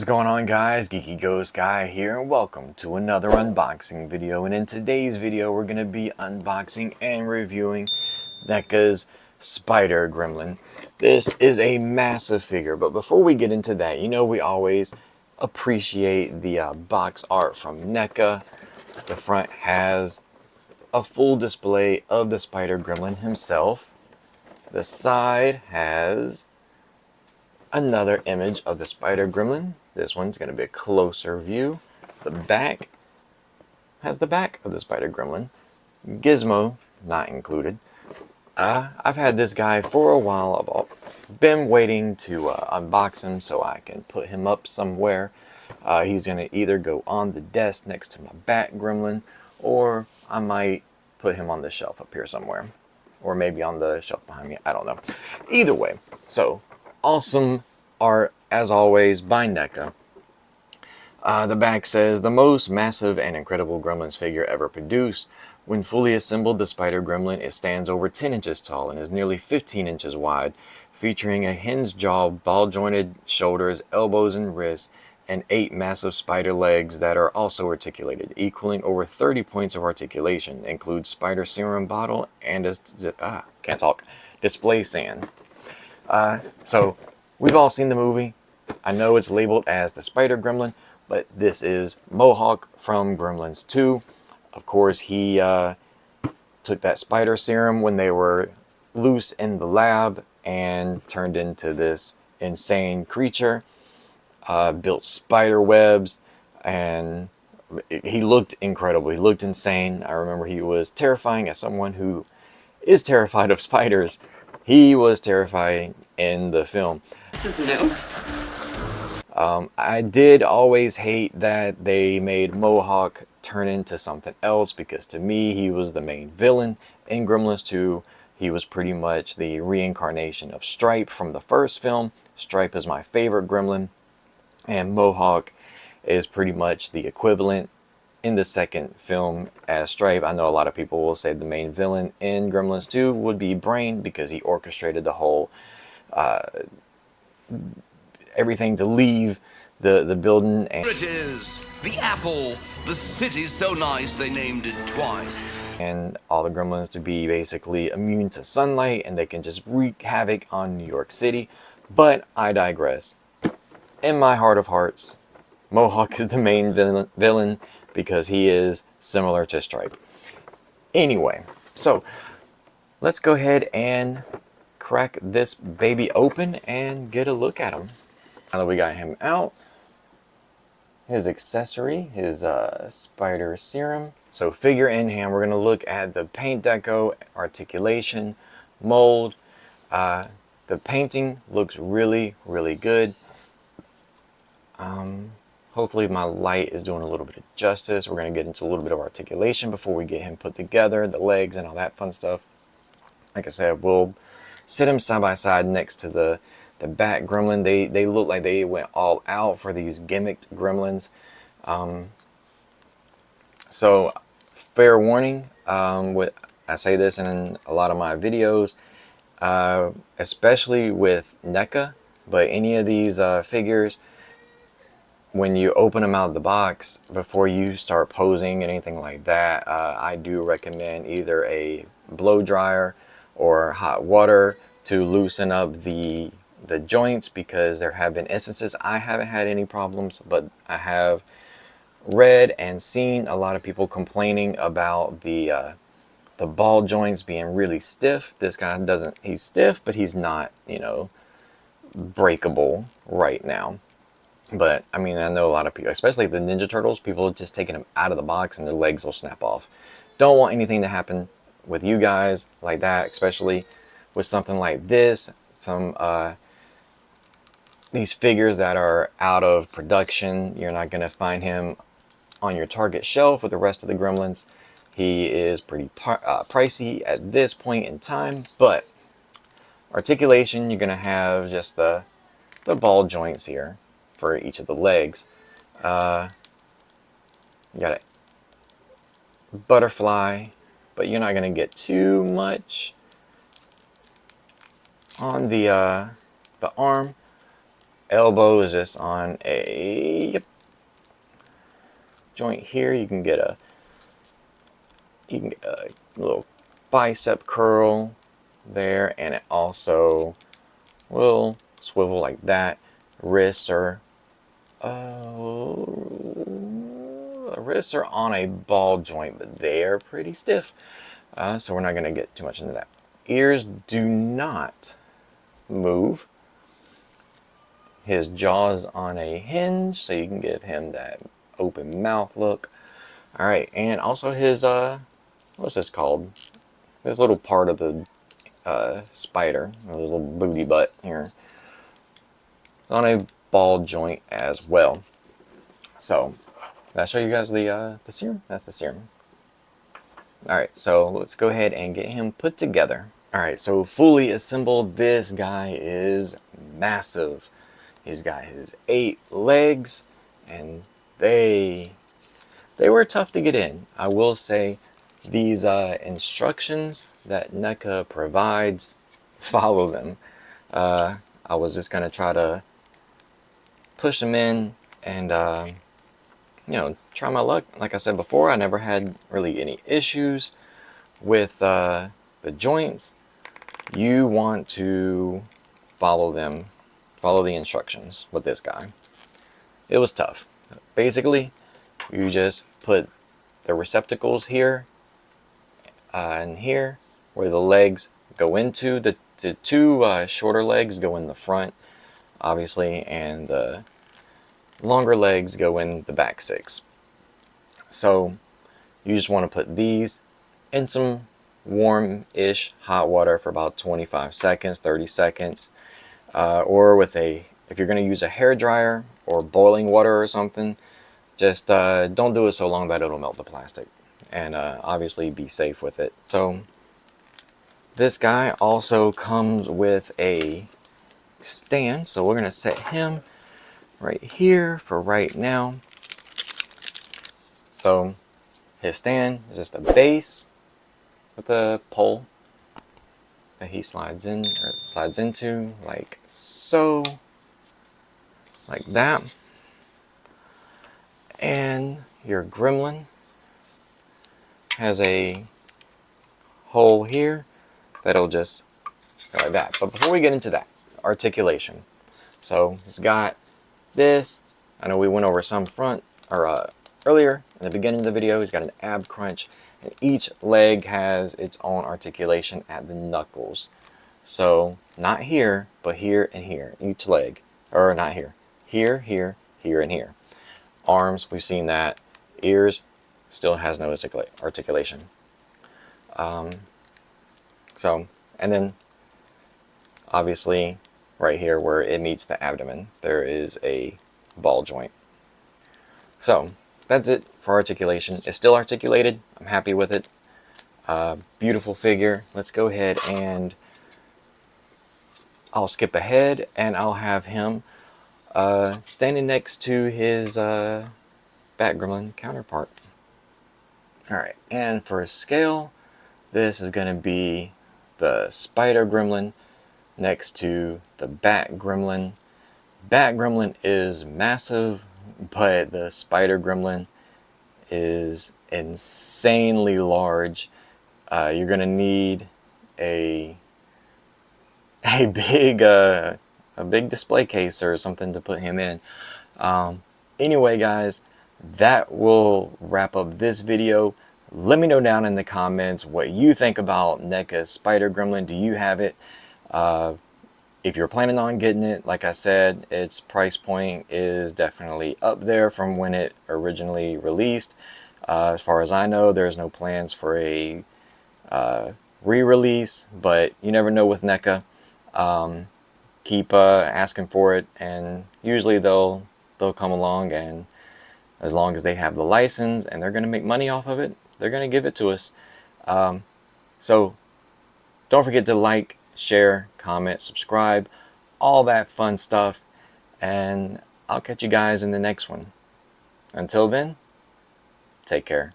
What's going on, guys? Geeky Ghost Guy here, and welcome to another unboxing video. And in today's video we're going to be unboxing and reviewing NECA's Spider Gremlin. This is a massive figure, but before we get into that, you know we always appreciate the box art from NECA. The front has a full display of the Spider Gremlin himself. The side has another image of the Spider Gremlin. This one's going to be a closer view. The back has the back of the Spider Gremlin. Gizmo not included. I've had this guy for a while. I've been waiting to unbox him so I can put him up somewhere. He's going to either go on the desk next to my Bat Gremlin, or I might put him on the shelf up here somewhere. Or maybe on the shelf behind me. I don't know. Either way. So, awesome art, as always, by NECA. The back says, the most massive and incredible Gremlins figure ever produced. When fully assembled, the Spider Gremlin stands over 10 inches tall and is nearly 15 inches wide, featuring a hinged jaw, ball-jointed shoulders, elbows, and wrists, and 8 massive spider legs that are also articulated, equaling over 30 points of articulation. Includes spider serum bottle and a display stand. So we've all seen the movie. I know it's labeled as the Spider Gremlin, but this is Mohawk from Gremlins 2. Of course, he took that spider serum when they were loose in the lab and turned into this insane creature. Built spider webs, and he looked incredible. He looked insane. I remember he was terrifying as someone who is terrified of spiders. He was terrifying in the film. This is new. I did always hate that they made Mohawk turn into something else, because to me he was the main villain in Gremlins 2. He was pretty much the reincarnation of Stripe from the first film. Stripe is my favorite Gremlin, and Mohawk is pretty much the equivalent in the second film as Stripe. I know a lot of people will say the main villain in Gremlins 2 would be Brain, because he orchestrated the whole everything to leave the building. And Here it is, the apple. The city's so nice they named it twice. And all the Gremlins to be basically immune to sunlight, and they can just wreak havoc on New York City. But I digress. In my heart of hearts, Mohawk is the main villain because he is similar to Stripe. Anyway, so let's go ahead and crack this baby open and get a look at him. Now that we got him out, his accessory, his spider serum. So figure in hand, we're going to look at the paint deco, articulation, mold. The painting looks really, really good. Hopefully my light is doing a little bit of justice. We're going to get into a little bit of articulation before we get him put together, the legs and all that fun stuff. Like I said, we'll sit him side by side next to the Bat Gremlin. They look like they went all out for these gimmicked Gremlins. So fair warning, I say this in a lot of my videos, especially with NECA, but any of these figures, when you open them out of the box, before you start posing and anything like that, I do recommend either a blow dryer or hot water to loosen up the joints, because there have been instances, I haven't had any problems, but I have read and seen a lot of people complaining about the ball joints being really stiff. This guy doesn't, he's stiff, but he's not, you know, breakable right now. But I mean, I know a lot of people, especially the Ninja Turtles, people are just taking them out of the box and their legs will snap off. Don't want anything to happen with you guys like that, especially with something like this. These figures that are out of production, you're not going to find him on your Target shelf with the rest of the Gremlins. He is pretty pricey at this point in time, but articulation, you're going to have just the ball joints here for each of the legs. You got a butterfly, but you're not going to get too much on the arm. elbow is just on a joint here. You can get a little bicep curl there, and it also will swivel like that. Wrists are on a ball joint, but they are pretty stiff, so we're not going to get too much into that. Ears do not move. His jaw's on a hinge, so you can give him that open mouth look. All right, and also his what's this called? This little part of the spider, his little booty butt here, it's on a ball joint as well. So, did I show you guys the serum? That's the serum. All right, so let's go ahead and get him put together. All right, so fully assembled, this guy is massive. He's got his 8 legs, and they were tough to get in. I will say these instructions that NECA provides, follow them. I was just gonna try to push them in and you know, try my luck. Like I said before, I never had really any issues with the joints. You want to follow them, follow the instructions with this guy. It was tough. Basically, you just put the receptacles here and here, where the legs go into. The 2 shorter legs go in the front, obviously, and the longer legs go in the back 6. So you just want to put these in some warm-ish hot water for about 25 seconds, 30 seconds, or with if you're going to use a hair dryer or boiling water or something, just don't do it so long that it'll melt the plastic, and obviously be safe with it. So this guy also comes with a stand, so we're going to set him right here for right now. So his stand is just a base with a pole that he slides in, or slides into, like so, like that. And your gremlin has a hole here that'll just go like that. But before we get into that, articulation. So it's got this. I know we went over some earlier in the beginning of the video. He's got an ab crunch, and each leg has its own articulation at the knuckles. So not here, but here and here. Each leg, or not here. Here, here, here, and here. Arms, we've seen that. Ears still has no articulation. So, and then obviously right here where it meets the abdomen, there is a ball joint. So that's it for articulation. It's still articulated. I'm happy with it. Beautiful figure. Let's go ahead and I'll skip ahead and I'll have him standing next to his Bat Gremlin counterpart. Alright, and for scale, this is going to be the Spider Gremlin next to the Bat Gremlin. Bat Gremlin is massive, but the Spider Gremlin is insanely large. You're going to need a big display case or something to put him in. Anyway, guys, that will wrap up this video. Let me know down in the comments what you think about NECA Spider Gremlin. Do you have it? If you're planning on getting it, like I said, its price point is definitely up there from when it originally released. As far as I know, there's no plans for a re-release, but you never know with NECA. Keep asking for it, and usually they'll come along, and as long as they have the license and they're going to make money off of it, they're going to give it to us. So don't forget to like, share, comment, subscribe, all that fun stuff, and I'll catch you guys in the next one. Until then, take care.